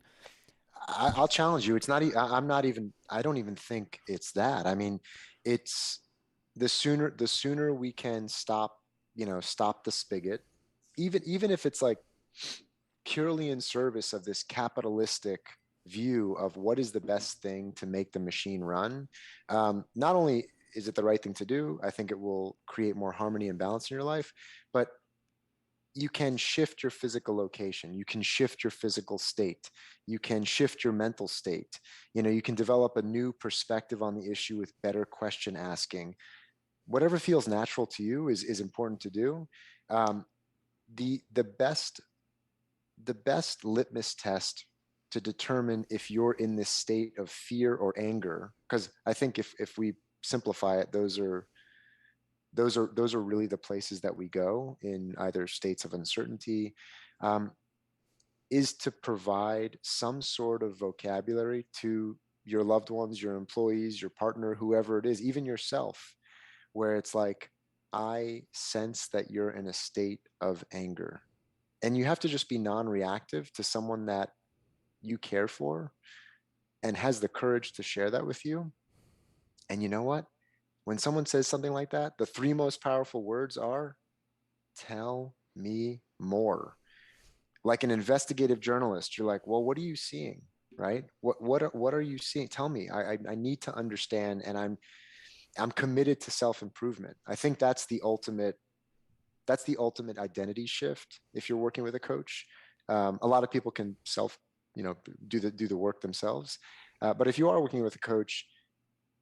I'll challenge you. It's not. I'm not even. I don't even think it's that. I mean, it's the sooner we can stop. Stop the spigot. Even if it's like purely in service of this capitalistic view of what is the best thing to make the machine run. Not only is it the right thing to do, I think it will create more harmony and balance in your life, but you can shift your physical location, you can shift your physical state, you can shift your mental state. You can develop a new perspective on the issue with better question asking. Whatever feels natural to you is important to do. um, the best litmus test to determine if you're in this state of fear or anger, because I think if we simplify it, those are really the places that we go in either states of uncertainty, um, is to provide some sort of vocabulary to your loved ones, your employees, your partner, whoever it is, even yourself, where it's like, I sense that you're in a state of anger. And you have to just be non-reactive to someone that you care for and has the courage to share that with you. And you know what? When someone says something like that, the three most powerful words are, tell me more. Like an investigative journalist, you're like, well, what are you seeing? Right? What are you seeing? Tell me. I need to understand, and I'm committed to self-improvement. I think that's the ultimate identity shift if you're working with a coach. A lot of people can do the work themselves, but if you are working with a coach,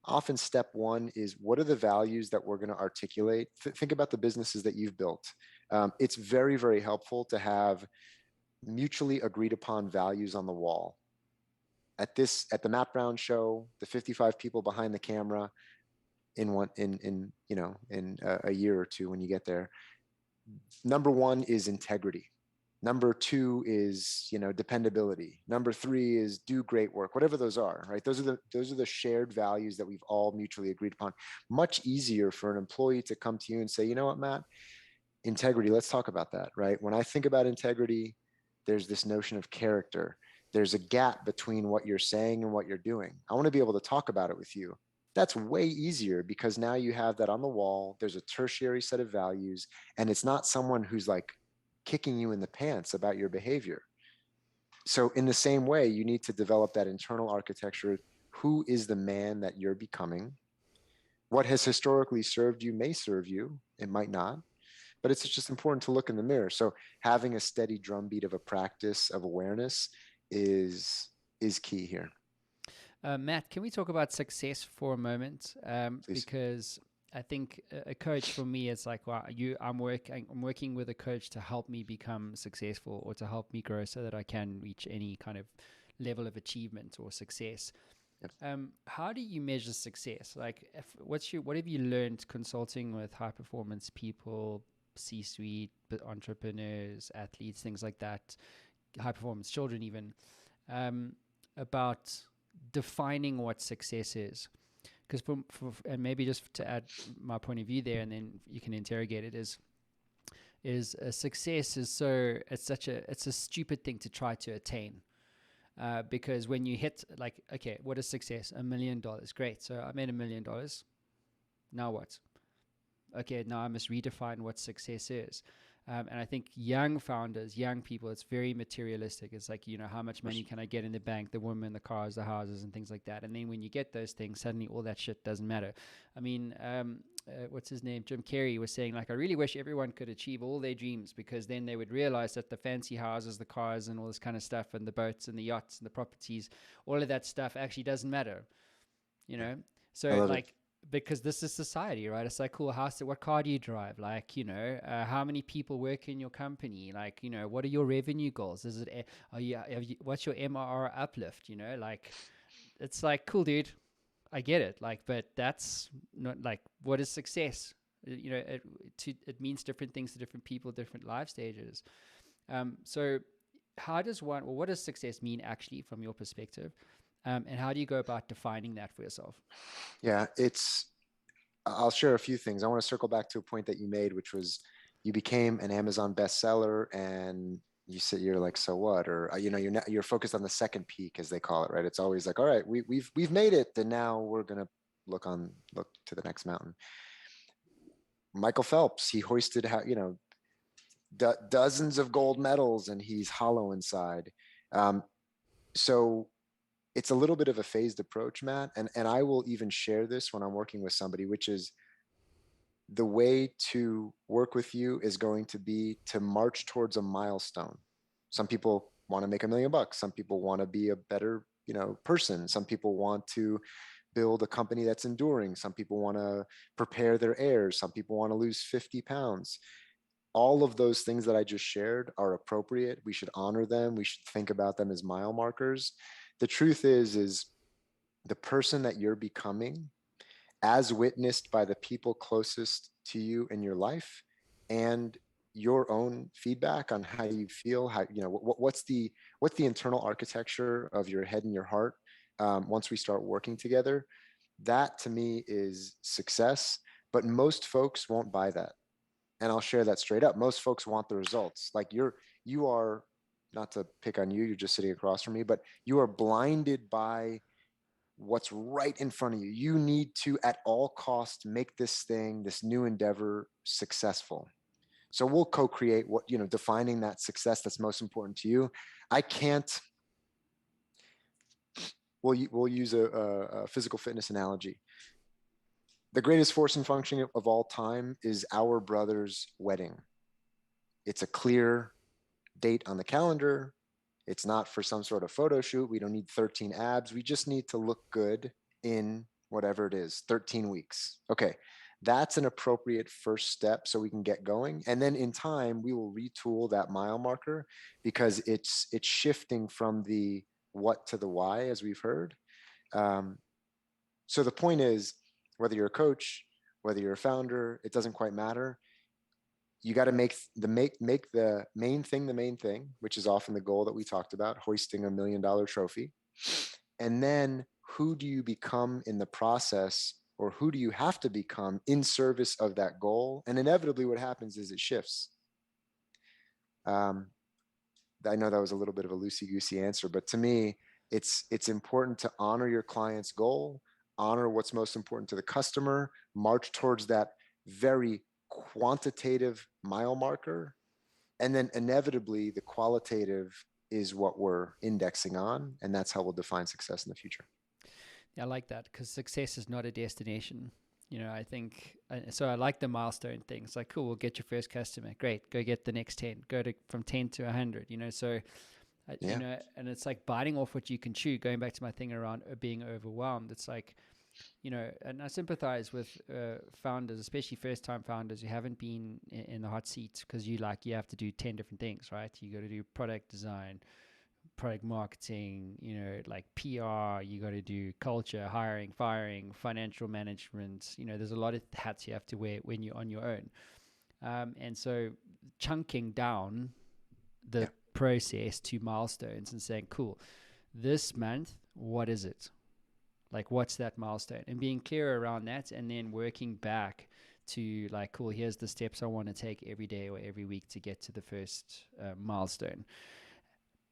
often step one is, what are the values that we're going to articulate? Think about the businesses that you've built. It's very, very helpful to have mutually agreed upon values on the wall. At the Matt Brown show, the 55 people behind the camera, in a year or two when you get there, number one is integrity. Number two is, dependability. Number three is do great work, whatever those are, right? Those are the shared values that we've all mutually agreed upon. Much easier for an employee to come to you and say, you know what, Matt, integrity, let's talk about that, right? When I think about integrity, there's this notion of character. There's a gap between what you're saying and what you're doing. I want to be able to talk about it with you. That's way easier because now you have that on the wall. There's a tertiary set of values, and it's not someone who's like kicking you in the pants about your behavior. So in the same way, you need to develop that internal architecture. Who is the man that you're becoming? What has historically served you may serve you. It might not, but it's just important to look in the mirror. So having a steady drumbeat of a practice of awareness is is key here. Matt, can we talk about success for a moment? Please. Because I think a coach for me is like, well, I'm working with a coach to help me become successful or to help me grow so that I can reach any kind of level of achievement or success. Yep. How do you measure success? Like, what have you learned consulting with high performance people, C-suite, entrepreneurs, athletes, things like that, high performance children, even about defining what success is? Because and maybe just to add my point of view there, and then you can interrogate it, is a success is so it's a stupid thing to try to attain. Because when you hit, like, okay, what is success? $1 million. Great. So I made $1 million. Now what? Okay, now I must redefine what success is. And I think young founders, young people, it's very materialistic. It's like, how much money can I get in the bank, the women, the cars, the houses, and things like that. And then when you get those things, suddenly all that shit doesn't matter. I mean, what's his name? Jim Carrey was saying, like, I really wish everyone could achieve all their dreams, because then they would realize that the fancy houses, the cars, and all this kind of stuff, and the boats and the yachts and the properties, all of that stuff actually doesn't matter, you know? I So, love it. like, because this is society, right? It's like, cool, what car do you drive? Like, how many people work in your company? Like, what are your revenue goals? Is it, what's your MRR uplift? Like, it's like, cool, dude, I get it. Like, but that's not like, what is success? It means different things to different people, different life stages. So what does success mean actually from your perspective? And how do you go about defining that for yourself? Yeah, I'll share a few things. I want to circle back to a point that you made, which was you became an Amazon bestseller, and you said you're like, so what? Or you're focused on the second peak, as they call it, right? It's always like, all right, we've made it, and now we're gonna look to the next mountain. Michael Phelps, he hoisted dozens of gold medals, and he's hollow inside. Um, so it's a little bit of a phased approach, Matt, and I will even share this when I'm working with somebody, which is the way to work with you is going to be to march towards a milestone. Some people want to make $1 million. Some people want to be a better, person. Some people want to build a company that's enduring. Some people want to prepare their heirs. Some people want to lose 50 pounds. All of those things that I just shared are appropriate. We should honor them. We should think about them as mile markers. The truth is the person that you're becoming, as witnessed by the people closest to you in your life, and your own feedback on how you feel, what's the internal architecture of your head and your heart. Once we start working together, that to me is success. But most folks won't buy that, and I'll share that straight up. Most folks want the results. Like you are, not to pick on you, you're just sitting across from me, but you are blinded by what's right in front of you. You need to, at all costs, make this new endeavor successful. So we'll co-create defining that success that's most important to you. I can't, we'll use a physical fitness analogy. The greatest force and function of all time is our brother's wedding. It's a clear date on the calendar. It's not for some sort of photo shoot. We don't need 13 abs. We just need to look good in whatever it is, 13 weeks. Okay, that's an appropriate first step so we can get going. And then in time, we will retool that mile marker, because it's shifting from the what to the why, as we've heard. So the point is, whether you're a coach, whether you're a founder, it doesn't quite matter. You got to make the main thing the main thing, which is often the goal that we talked about, hoisting $1 million trophy. And then who do you become in the process, or who do you have to become in service of that goal? And inevitably what happens is it shifts. I know that was a little bit of a loosey-goosey answer, but to me, it's important to honor your client's goal, honor what's most important to the customer, march towards that very quantitative mile marker, and then inevitably the qualitative is what we're indexing on, and that's how we'll define success in the future. Yeah, I like that, because success is not a destination. I think so. I like the milestone things. Like, cool, we'll get your first customer. Great, go get the next 10. Go to from 10 to 100. So Yeah. and it's like biting off what you can chew. Going back to my thing around being overwhelmed, it's like, and I sympathize with founders, especially first-time founders who haven't been in the hot seat, because you have to do 10 different things, right? You got to do product design, product marketing, like PR, you got to do culture, hiring, firing, financial management. There's a lot of hats you have to wear when you're on your own. And so chunking down the Yeah. process to milestones and saying, cool, this month, what is it? Like, what's that milestone? And being clear around that, and then working back to like, cool, here's the steps I want to take every day or every week to get to the first milestone.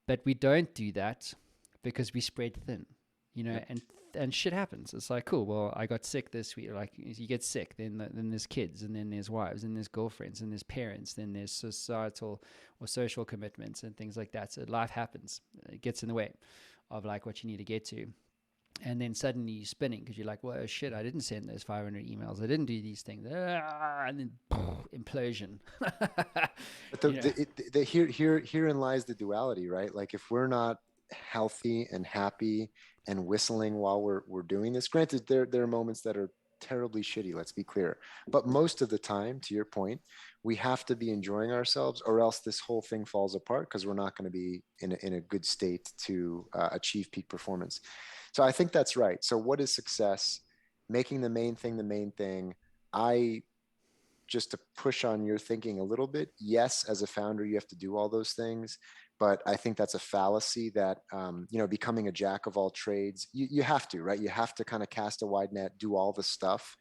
But we don't do that because we spread thin, Yep. and shit happens. It's like, cool, well, I got sick this week. Like, you get sick, then there's kids, and then there's wives, and there's girlfriends, and there's parents, then there's societal or social commitments and things like that. So life happens. It gets in the way of like what you need to get to. And then suddenly you're spinning because you're like, well, shit, I didn't send those 500 emails. I didn't do these things. And then implosion. But you know, herein lies the duality, right? Like if we're not healthy and happy and whistling while we're doing this, granted, there are moments that are terribly shitty, let's be clear. But most of the time, to your point, we have to be enjoying ourselves, or else this whole thing falls apart because we're not going to be in a good state to achieve peak performance. So I think that's right. So what is success? Making the main thing the main thing. I just to push on your thinking a little bit, yes, as a founder, you have to do all those things. But I think that's a fallacy that, becoming a jack of all trades, you have to, right? You have to kind of cast a wide net, do all the stuff.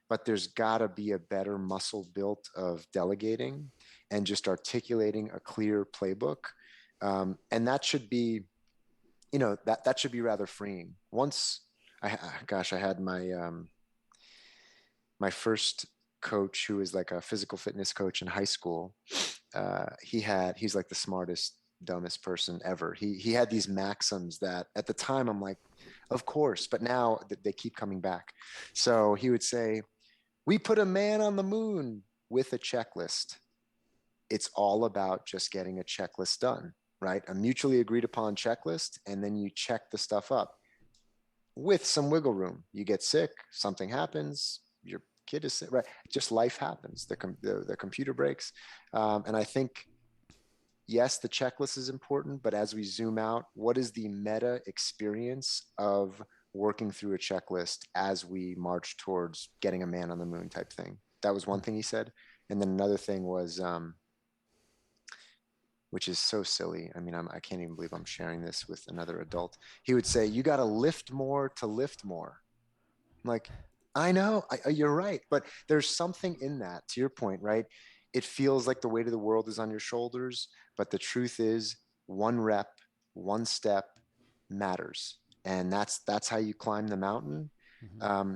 But there's got to be a better muscle built of delegating and just articulating a clear playbook. And that should be, that should be rather freeing. Once, I had my first coach who was like a physical fitness coach in high school. He's like the smartest, dumbest person ever. He had these maxims that at the time I'm like, of course, but now they keep coming back. So he would say, we put a man on the moon with a checklist. It's all about just getting a checklist done, right? A mutually agreed upon checklist, and then you check the stuff up with some wiggle room. You get sick, something happens, your kid is sick, right? Just life happens. The computer breaks. And I think, yes, the checklist is important, but as we zoom out, what is the meta experience of working through a checklist as we march towards getting a man on the moon type thing? That was one thing he said. And then another thing was, which is so silly. I mean, I can't even believe I'm sharing this with another adult. He would say, you got to lift more to lift more. I'm like, I know, you're right. But there's something in that, to your point, right? It feels like the weight of the world is on your shoulders. But the truth is, one rep, one step matters. And that's how you climb the mountain. mm-hmm.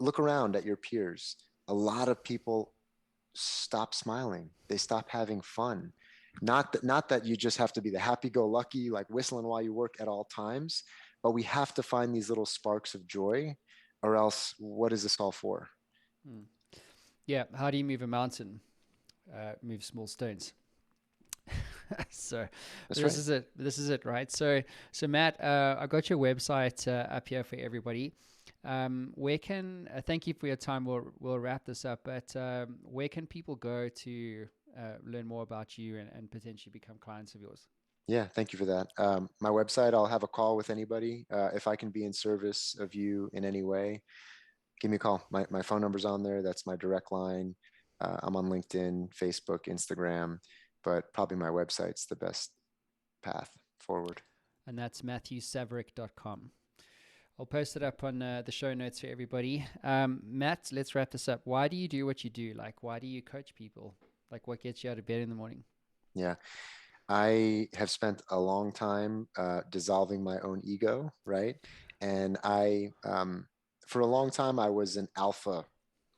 Look around at your peers. A lot of people stop smiling. They stop having fun. Not that you just have to be the happy-go-lucky, like whistling while you work at all times, but we have to find these little sparks of joy, or else what is this all for? Yeah. How do you move a mountain? Move small stones. So That's this right. is it. This is it, right? So Matt, I got your website up here for everybody. Where can thank you for your time. We'll wrap this up. But where can people go to learn more about you and potentially become clients of yours? Yeah, thank you for that. My website, I'll have a call with anybody. If I can be in service of you in any way, give me a call. My phone number's on there. That's my direct line. I'm on LinkedIn, Facebook, Instagram, but probably my website's the best path forward. And that's MatthewSavarick.com. I'll post it up on the show notes for everybody. Matt, let's wrap this up. Why do you do what you do? Like, why do you coach people? Like, what gets you out of bed in the morning? Yeah. I have spent a long time dissolving my own ego, right? And for a long time, I was an alpha,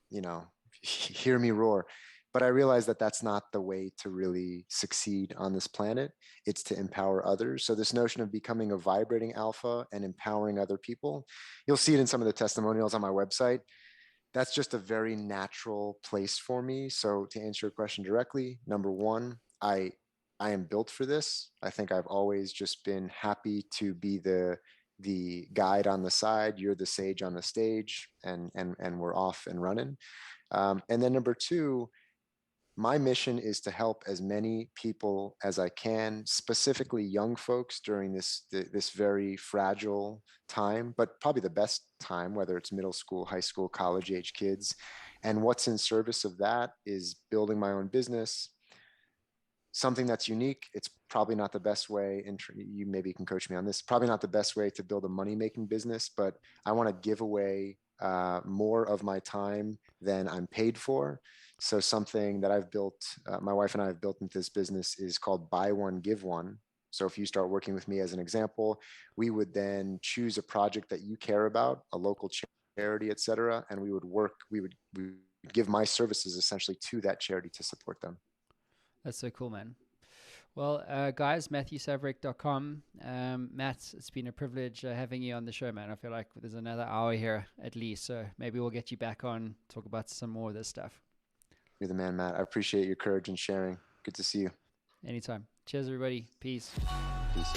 you know, hear me roar. But I realize that that's not the way to really succeed on this planet. It's to empower others. So this notion of becoming a vibrating alpha and empowering other people, you'll see it in some of the testimonials on my website. That's just a very natural place for me. So to answer your question directly, number one, I am built for this. I think I've always just been happy to be the guide on the side. You're the sage on the stage, and we're off and running. And then number two, my mission is to help as many people as I can, specifically young folks during this very fragile time, but probably the best time, whether it's middle school, high school, college age kids. And what's in service of that is building my own business, something that's unique. It's probably not the best way, and you maybe can coach me on this, probably not the best way to build a money-making business, but I want to give away more of my time than I'm paid for. So something that I've built, my wife and I have built into this business is called Buy One, Give One. So if you start working with me as an example, we would then choose a project that you care about, a local charity, et cetera, and we would give my services essentially to that charity to support them. That's so cool, man. Well, guys, MatthewSavarick.com. Matt, it's been a privilege having you on the show, man. I feel like there's another hour here at least, so maybe we'll get you back on, talk about some more of this stuff. You're the man, Matt. I appreciate your courage and sharing. Good to see you. Anytime. Cheers, everybody. Peace. Peace.